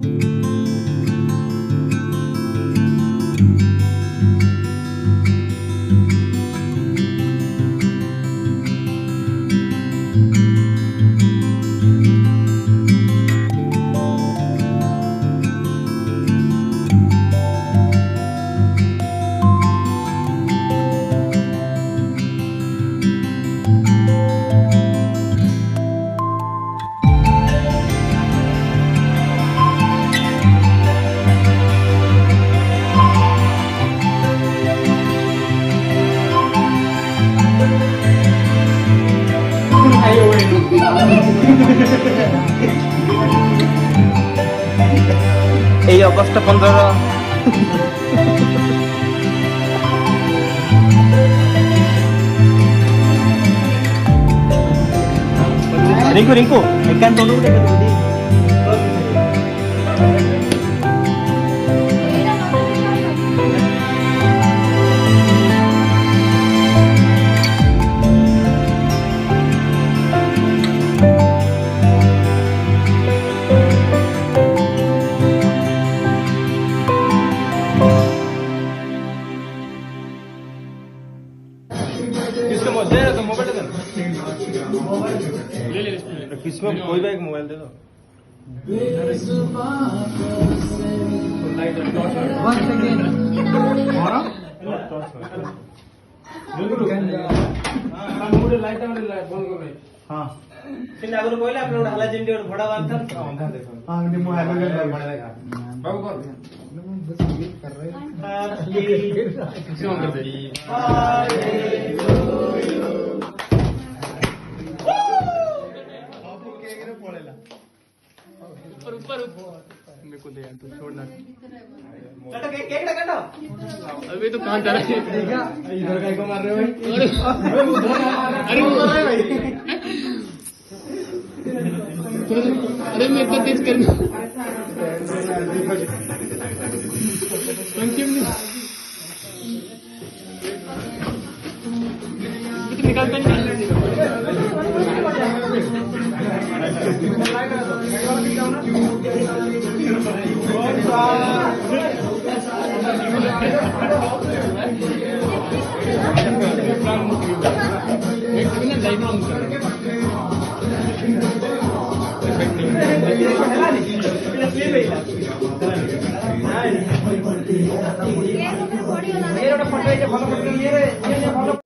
এই অগস্ট 15 রিঙ্কু রিঙ্কু এখান তো উঠে গেল দিদি किसका मोबाइल दे तो मोबाइल दे ले ले किसमें कोई भी एक मोबाइल दे दो हाँ सिंह आगुर कोइला अपने हाला जिंडी और घोड़ा बांधता देखो हां ने मोबाइल में बड़ा देखा बाबू कर कर रहे हैं किसी और कर दे ऊपर ऊपर मेरे को दे यार तू छोड़ना काटो केक काटो अभी तो कहां जा रहा है इधर काय को मार रहे हो अरे वो मार रहे भाई अरे मेरे को तेज करना थैंक यू निकालता नहीं ये